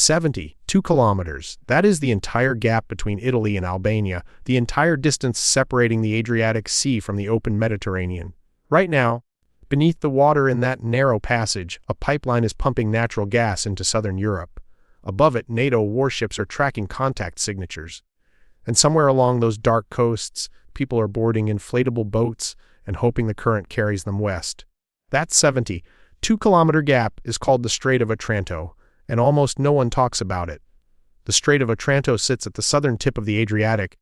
72 kilometers. That is the entire gap between Italy and Albania, the entire distance separating the Adriatic Sea from the open Mediterranean. Right now, beneath the water in that narrow passage, a pipeline is pumping natural gas into southern Europe. Above it, NATO warships are tracking contact signatures. And somewhere along those dark coasts, people are boarding inflatable boats and hoping the current carries them west. That 72-kilometer gap is called the Strait of Otranto, and almost no one talks about it. The Strait of Otranto sits at the southern tip of the Adriatic,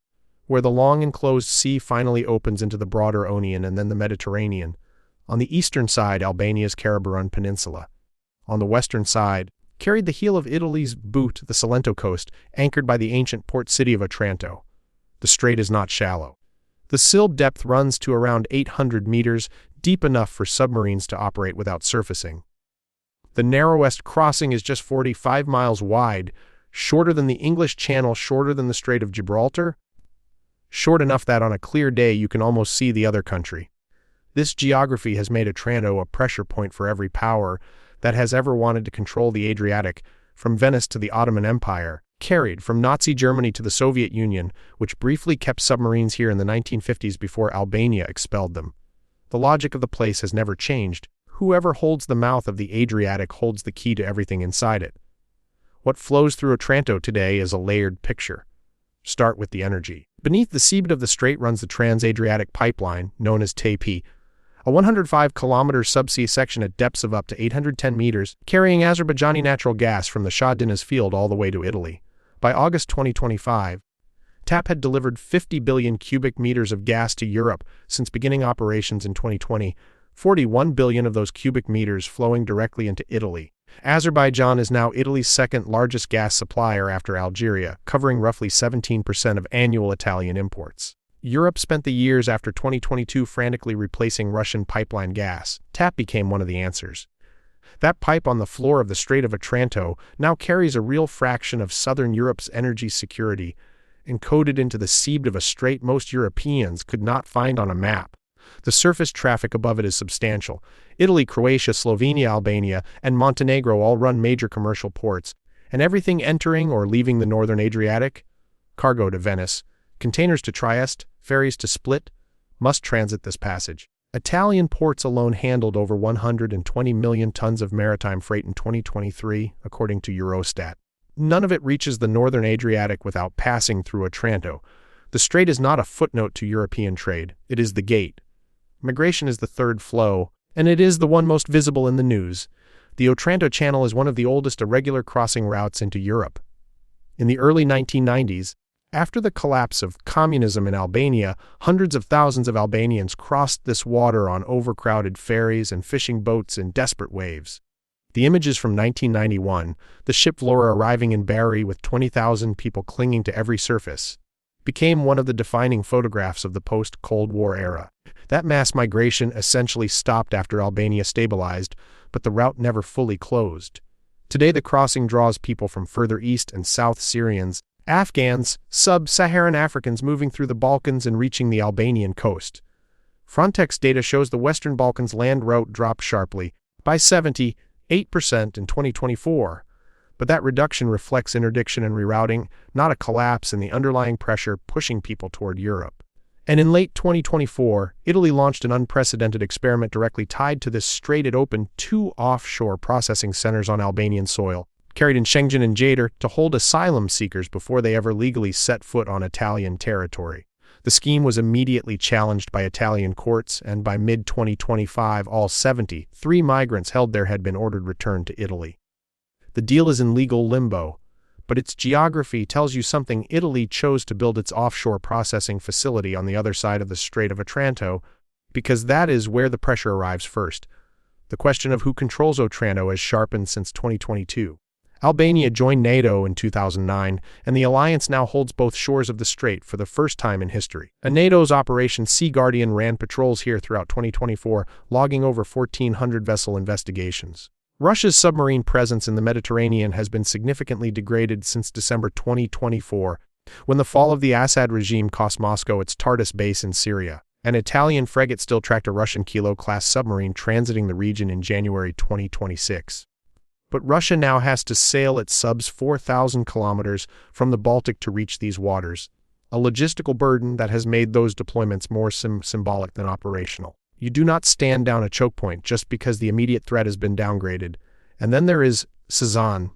where the long enclosed sea finally opens into the broader Ionian and then the Mediterranean. On the eastern side, Albania's Karaburun Peninsula. On the western side, carried the heel of Italy's boot, the Salento coast, anchored by the ancient port city of Otranto. The strait is not shallow. The sill depth runs to around 800 meters, deep enough for submarines to operate without surfacing. The narrowest crossing is just 45 miles wide, shorter than the English Channel, shorter than the Strait of Gibraltar, short enough that on a clear day you can almost see the other country. This geography has made Otranto a pressure point for every power that has ever wanted to control the Adriatic, from Venice to the Ottoman Empire, carried from Nazi Germany to the Soviet Union, which briefly kept submarines here in the 1950s before Albania expelled them. The logic of the place has never changed. Whoever holds the mouth of the Adriatic holds the key to everything inside it. What flows through Otranto today is a layered picture. Start with the energy. Beneath the seabed of the strait runs the Trans Adriatic Pipeline, known as TAP, a 105-kilometer subsea section at depths of up to 810 meters, carrying Azerbaijani natural gas from the Shah Deniz field all the way to Italy. By August 2025, TAP had delivered 50 billion cubic meters of gas to Europe since beginning operations in 2020, 41 billion of those cubic meters flowing directly into Italy. Azerbaijan is now Italy's second largest gas supplier after Algeria, covering roughly 17% of annual Italian imports. Europe spent the years after 2022 frantically replacing Russian pipeline gas. TAP became one of the answers. That pipe on the floor of the Strait of Otranto now carries a real fraction of southern Europe's energy security, encoded into the seabed of a strait most Europeans could not find on a map. The surface traffic above it is substantial. Italy, Croatia, Slovenia, Albania, and Montenegro all run major commercial ports, and everything entering or leaving the northern Adriatic, cargo to Venice, containers to Trieste, ferries to Split, must transit this passage. Italian ports alone handled over 120 million tons of maritime freight in 2023, according to Eurostat. None of it reaches the northern Adriatic without passing through Otranto. The strait is not a footnote to European trade, it is the gate. Migration is the third flow, and it is the one most visible in the news. The Otranto Channel is one of the oldest irregular crossing routes into Europe. In the early 1990s, after the collapse of communism in Albania, hundreds of thousands of Albanians crossed this water on overcrowded ferries and fishing boats in desperate waves. The images from 1991, the ship Vlora arriving in Bari with 20,000 people clinging to every surface, became one of the defining photographs of the post-Cold War era. That mass migration essentially stopped after Albania stabilized, but the route never fully closed. Today the crossing draws people from further east and south, Syrians, Afghans, sub-Saharan Africans moving through the Balkans and reaching the Albanian coast. Frontex data shows the Western Balkans land route dropped sharply, by 78% in 2024. But that reduction reflects interdiction and rerouting, not a collapse in the underlying pressure pushing people toward Europe. And in late 2024, Italy launched an unprecedented experiment directly tied to this strait. It opened 2 offshore processing centers on Albanian soil, carried in Schengen and Jadar, to hold asylum seekers before they ever legally set foot on Italian territory. The scheme was immediately challenged by Italian courts, and by mid-2025 all 73 migrants held there had been ordered returned to Italy. The deal is in legal limbo, but its geography tells you something. Italy chose to build its offshore processing facility on the other side of the Strait of Otranto because that is where the pressure arrives first. The question of who controls Otranto has sharpened since 2022. Albania joined NATO in 2009, and the alliance now holds both shores of the strait for the first time in history. NATO's Operation Sea Guardian ran patrols here throughout 2024, logging over 1,400 vessel investigations. Russia's submarine presence in the Mediterranean has been significantly degraded since December 2024, when the fall of the Assad regime cost Moscow its Tartus base in Syria. An Italian frigate still tracked a Russian Kilo-class submarine transiting the region in January 2026. But Russia now has to sail its subs 4,000 kilometers from the Baltic to reach these waters, a logistical burden that has made those deployments more symbolic than operational. You do not stand down a choke point just because the immediate threat has been downgraded. And then there is Sazan.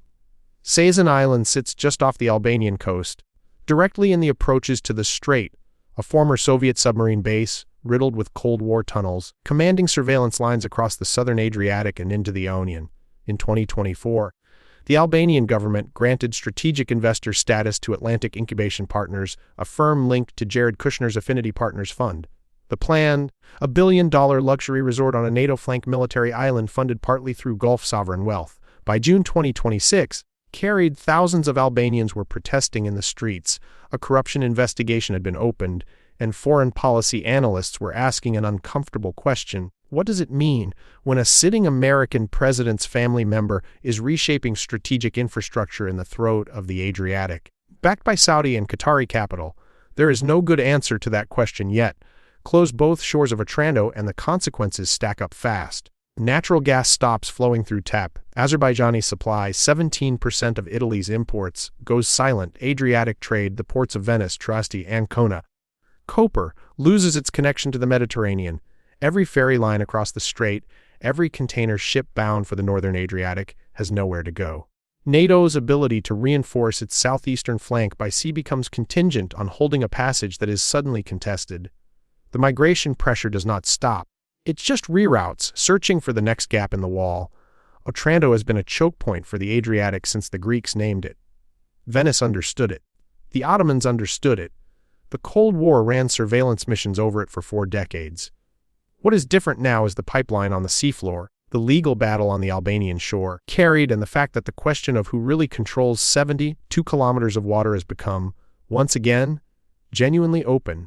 Sazan Island sits just off the Albanian coast, directly in the approaches to the Strait, a former Soviet submarine base, riddled with Cold War tunnels, commanding surveillance lines across the southern Adriatic and into the Ionian. In 2024, the Albanian government granted strategic investor status to Atlantic Incubation Partners, a firm linked to Jared Kushner's Affinity Partners Fund. The plan, a $1 billion luxury resort on a NATO-flanked military island funded partly through Gulf sovereign wealth, by June 2026, carried thousands of Albanians were protesting in the streets, a corruption investigation had been opened, and foreign policy analysts were asking an uncomfortable question: what does it mean when a sitting American president's family member is reshaping strategic infrastructure in the throat of the Adriatic? Backed by Saudi and Qatari capital, there is no good answer to that question yet. Close both shores of Otranto and the consequences stack up fast. Natural gas stops flowing through TAP. Azerbaijani supply, 17% of Italy's imports, goes silent. Adriatic trade, the ports of Venice, Trieste, and Ancona. Koper loses its connection to the Mediterranean. Every ferry line across the strait, every container ship bound for the northern Adriatic, has nowhere to go. NATO's ability to reinforce its southeastern flank by sea becomes contingent on holding a passage that is suddenly contested. The migration pressure does not stop. It just reroutes, searching for the next gap in the wall. Otranto has been a choke point for the Adriatic since the Greeks named it. Venice understood it. The Ottomans understood it. The Cold War ran surveillance missions over it for 4 decades. What is different now is the pipeline on the seafloor, the legal battle on the Albanian shore, carried, and the fact that the question of who really controls 72 kilometers of water has become, once again, genuinely open.